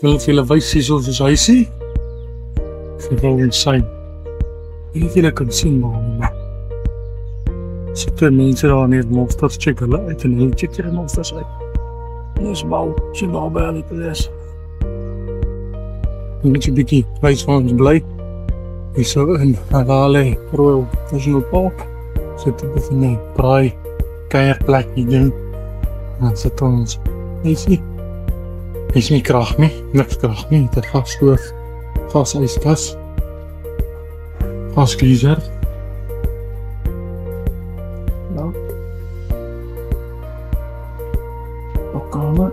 wil vir julle wys hier soos hy sien. Vooral in sy. Ek weet julle kan sien maar. Sit twee mense daar in die monsters check hulle uit en hulle check die monsters uit. Ons bou, sy bou by hulle te lees. En net 'n bietjie wys van ons bly. Hier so in Harare Royal National Park. Sit op die braai kuierplek hier doen. Dan sit ons. Is nie krag nie, niks krag nie. Dit gasstoof, gasyskas, gasgeyser. Ja. Kamer.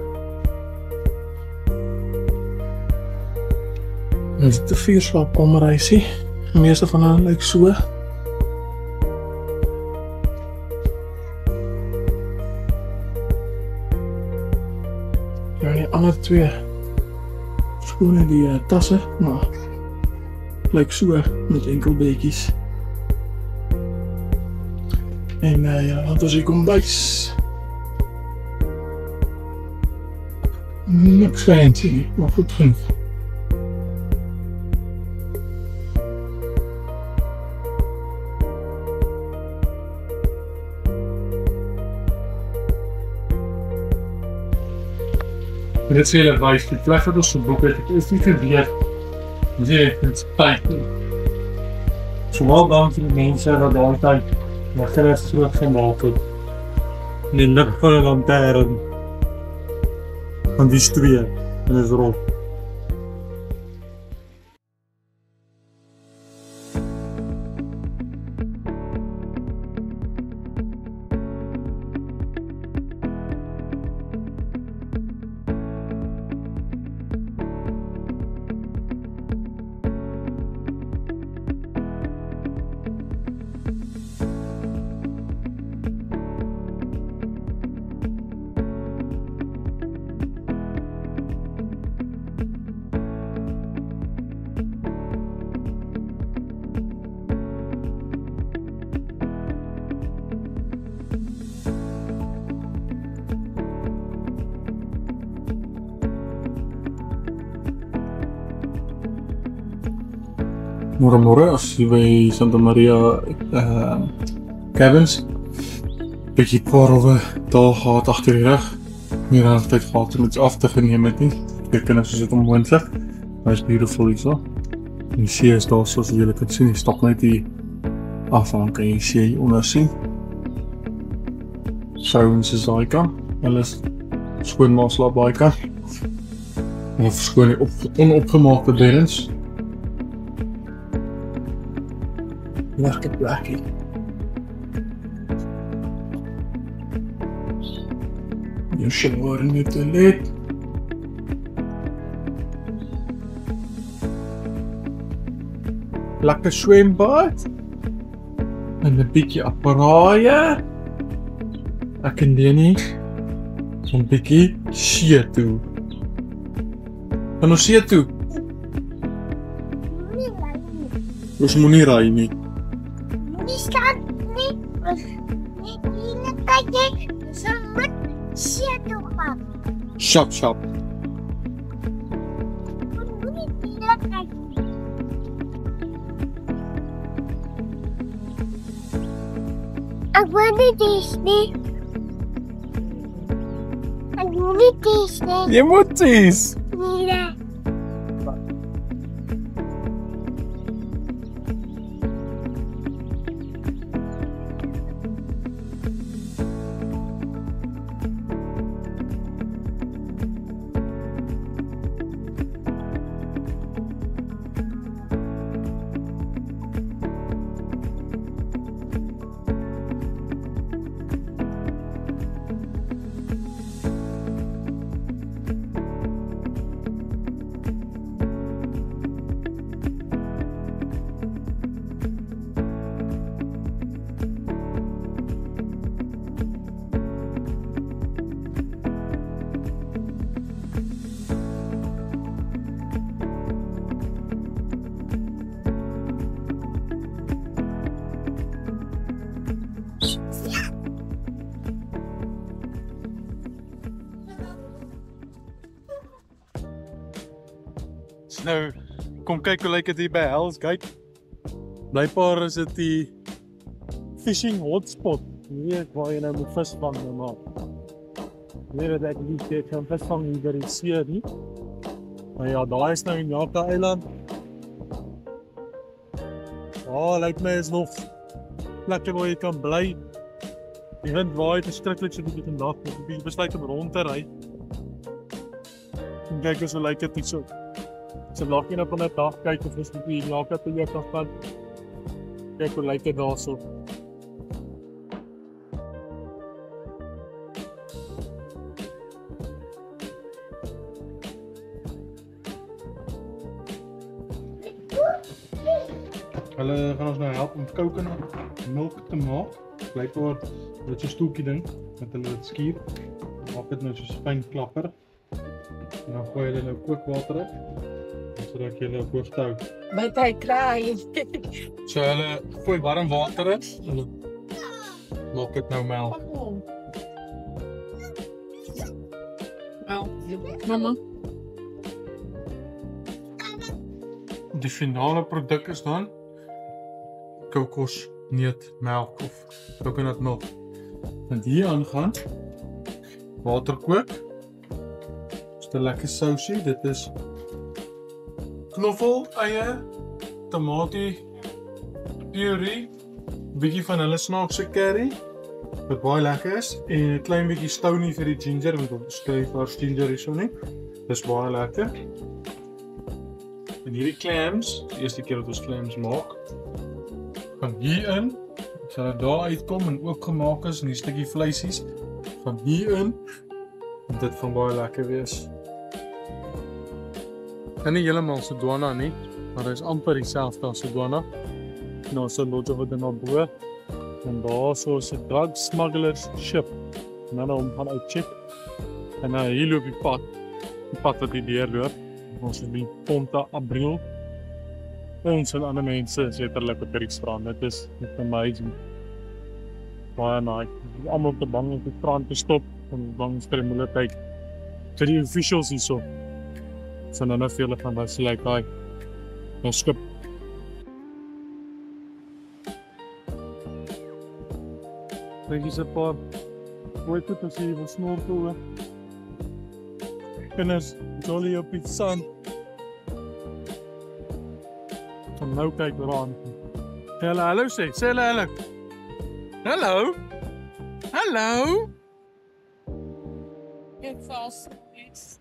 Dit is 'n 4 slaapkamerhuisie. Die meeste van hulle lyk so. Ja, die ander twee skone die tasse, maar lyk so met enkel bedjies. En ja, dat is die kombuis. Niks fancy nie, maar goed genoeg. Dit sê hulle wys, die plek wat ons geboek het, ek is nie geweet, dit is spijt. Sowel dank vir die mense wat daai tyd na gerust gemaakt het. En die lig van die lantern van die twee, en is rond. Môre as jy by Santa Maria Cabins bietjie korwe daar gehad agter die rug. Nie regtig tyd gehad om iets af te geneem het nie. Ek kan as dit onmoontlik. Maar is beautiful hier so. Die see is daar soos julle kan sien, jy stap net hier af en kan jy see onder sien. Vrouens is daai kant. Hulle is skoonmaak slaap daai kant. Of skoon die onopgemaakte beddens. Lekker plekkie. Jou shower in die toilet. Lekker swembad. En 'n bietjie apparaaie. Ek en Leni so 'n bietjie see toe. En ons see toe. Ons moet nie raai nie. Die staat nie, nie kyk, so moet see toe gaan. Shop. Moet nie hier kyk nie. Ek wil nie dis nie. Ek wil nie dis nie. Jy moet dis. Nee. Nou, kom kyk hoe lyk dit hier by Hell's Gate. Blykbaar is dit die fishing hotspot. Hier waar jy nou moet visvang nou maar. Hier het ek nie dit kan visvang hier by die see nie. Maar ja, daar is nou in Jaka Eiland. Lyk my is nog plekke waar jy kan bly. Die wind waai verskriklik so bietjie vandag. Ek besluit om rond te ry. En kyk hoe lyk dit hier so. So laat jy nou op 'n dag kyk of ons moet hier Jaka toe weer kan gaan. Kyk hoe lyk dit daarso. Hulle gaan ons nou help om coconut milk te maak. Blykbaar dit is 'n stoeltjie ding met hulle dit skuur. Maak dit nou so 'n fyn klapper. En dan gooi hulle nou kookwater in sodat jy hulle op hoogte hou. My tyd kraai. So hulle gooi warm water in en hulle maak dit nou melk. Mama. Die finale produk is dan kokosneutmelk of coconut milk. En hier aangaan water kook. Dis 'n lekker sousie. Dit is knoffel, eie, tamatie, puree, bietjie van hulle snaakse curry wat baie lekker is en 'n klein bietjie stony vir die ginger want ons skryf daar ginger hierso nie. Dis baie lekker. En hierdie clams, die eerste keer wat ons clams maak, gaan hierin, sal dit daar uitkom en ook gemaak is en die stukkie vleisies van hierin en dit gaan baie lekker wees. En nie heeltemal Sodwana nie, maar dit is amper dieselfde as Sodwana. Nou so lodge wat na bo en daar so 'n drug smugglers ship. En dan hom gaan uitcheck. En nou hier loop die pad wat die deurloop. Ons is die Ponta Abril. Ons en ander mense is letterlik op die strand. Dit is amazing. Baie nice. Almal op die bank op die strand te stop en bang vir die moeilikheid. Vir die officials hierso. So nou veel van wat sê ek daai. Nou skip. Dink is 'n paar wat het as jy wil snorkel. Kinders jolly op die sand. Kom nou kyk rond. Hallo sê hulle hallo. Hallo. Hallo. Get fast, please.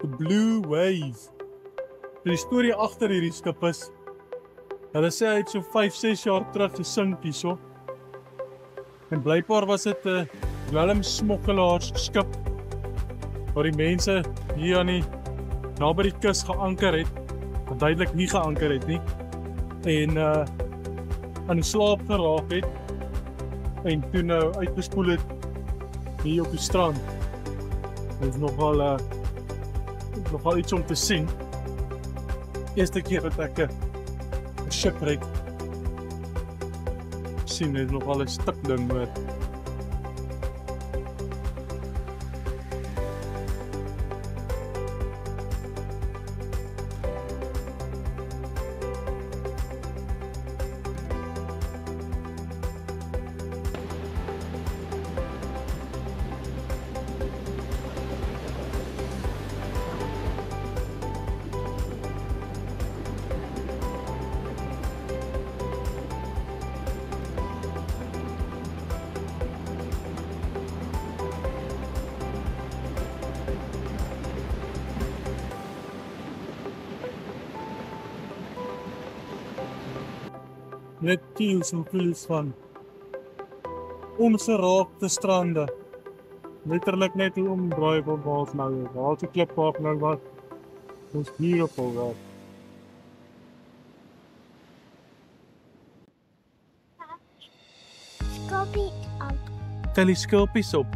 The Blue Wave. Die storie agter hierdie skip is hulle sê hy het so 5-6 jaar terug gesink hierso. En blykbaar was dit 'n dwelmsmokkelaars skip waar die mense hier aan die naby die kus geanker het, of duidelik nie geanker het nie. En aan die slaap geraak het en toe nou uitgespoel het hier op die strand. Dit is nogal iets om te sien. Eerste keer dat ek 'n shipwreck sien, is nogal 'n stuk ding hoor. Net kiels en kiels van ongeraakte strande. Letterlik net hoe omdraai van waar ons nou is. Daar is 'n klippark nou wat ons hier op al Scorpie op. tel die skulpies op.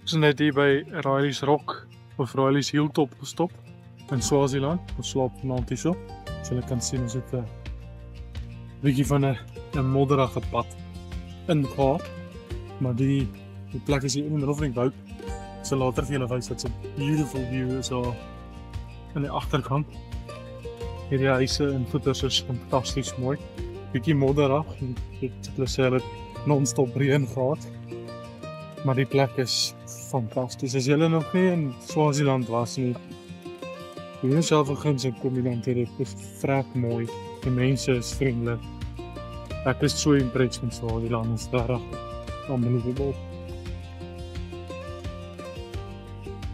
Ons is net hier by Riley's Rock of Riley's Hilltop gestop in Swaziland. Ons slaap vanaand hierso. So julle kan sien ons het 'n bietjie van 'n modderige pad ingehaal. Maar die plek is hier in die middel van die woud. Ek sal later vir julle wys wat 'n beautiful view is daar aan die agterkant. Hierdie huise en voeters is fantasties mooi. Bietjie modderig. Hulle sê hulle het non-stop reën gehad. Maar die plek is fantasties. As julle nog nie in Swaziland was nie, doen jouself 'n guns en kom hier dan dit is vrek mooi. Die mense is vriendelik. Ek is so impressed met Swaziland, is regtig unbelievable.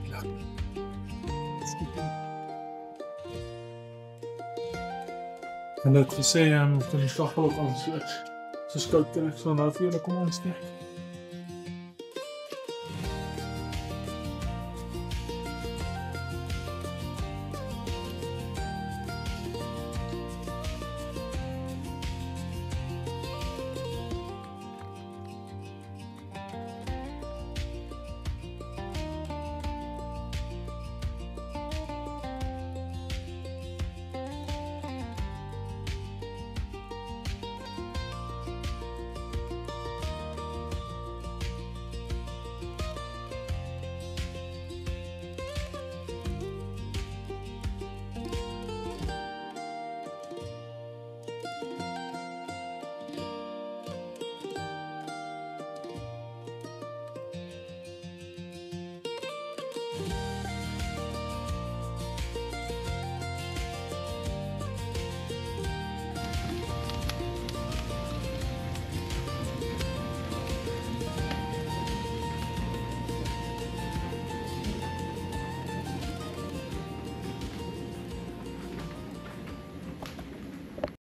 Ja. En dit gesê, kan die stapel ook aansluit. So skout terug, so nou vir julle kom aansteek.